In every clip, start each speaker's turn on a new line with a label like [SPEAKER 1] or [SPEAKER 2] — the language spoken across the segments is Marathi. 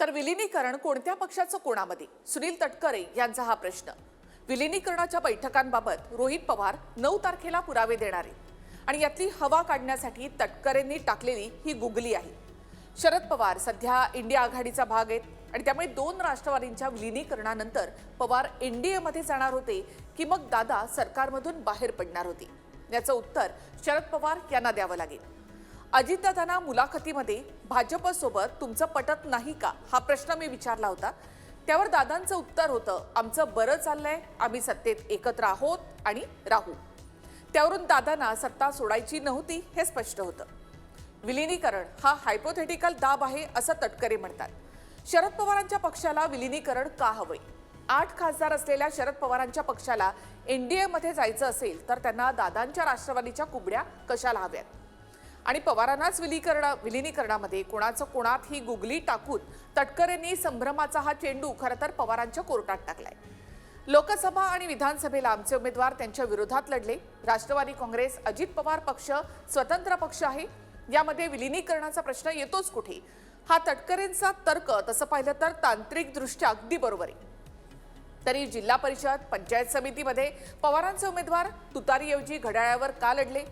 [SPEAKER 1] तर विलीनीकरण कोणत्या पक्षाचं कोणामध्ये? सुनील तटकरे यांचा हा प्रश्न. विलीनीकरणाच्या बैठकांबाबत रोहित पवार 9 तारखेला पुरावे देणार आहेत आणि यातली हवा काढण्यासाठी तटकरेंनी टाकलेली ही गुगली आहे. शरद पवार सध्या इंडिया आघाडीचा भाग आहेत आणि त्यामुळे 2 राष्ट्रवादींच्या विलीनीकरणानंतर पवार एनडीएमध्ये जाणार होते की मग दादा सरकारमधून बाहेर पडणार होते, याचं उत्तर शरद पवार यांना द्यावं लागेल. अजितदादांना मुलाखतीमध्ये भाजपसोबत तुमचं पटत नाही का हा प्रश्न मी विचारला होता. त्यावर दादांचं उत्तर होतं, आमचं बरं चाललंय, आम्ही सत्तेत एकत्र आहोत आणि राहू. त्यावरून दादांना सत्ता सोडायची नव्हती हे स्पष्ट होतं. विलीनीकरण हा हायपोथेटिकल दाब आहे असं तटकरे म्हणतात. शरद पवारांच्या पक्षाला विलीनीकरण का हवंय? 8 खासदार असलेल्या शरद पवारांच्या पक्षाला एनडीएमध्ये जायचं असेल तर त्यांना दादांच्या राष्ट्रवादीच्या कुबड्या कशाला हव्यात? आणि पवारांनाच विलीनीकरणामध्ये कोणाचं कोणात ही गुगली टाकून तटकरेंनी संभ्रमाचा हा चेंडू खरं तर पवारांच्या कोर्टात टाकलाय. लोकसभा आणि विधानसभेला आमचे उमेदवार त्यांच्या विरोधात लढले. राष्ट्रवादी काँग्रेस अजित पवार पक्ष स्वतंत्र पक्ष आहे, यामध्ये विलीनीकरणाचा प्रश्न येतोच कुठे? हा तटकरेंचा तर्क तसं पाहिलं तर तांत्रिकदृष्ट्या अगदी बरोबर आहे. तरी जिल्हा परिषद पंचायत समितीमध्ये पवारांचे उमेदवार तुतारीऐवजी घड्याळावर का लढले?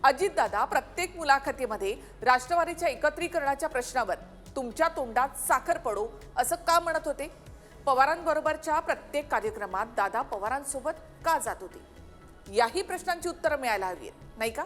[SPEAKER 1] अजितदादा प्रत्येक मुलाखतीमध्ये राष्ट्रवादीच्या एकत्रीकरणाच्या प्रश्नावर तुमच्या तोंडात साखर पडो असं का म्हणत होते? पवारांबरोबरच्या प्रत्येक कार्यक्रमात दादा पवारांसोबत का जात होते? याही प्रश्नांची उत्तरं मिळायला हवी आहेत, नाही का?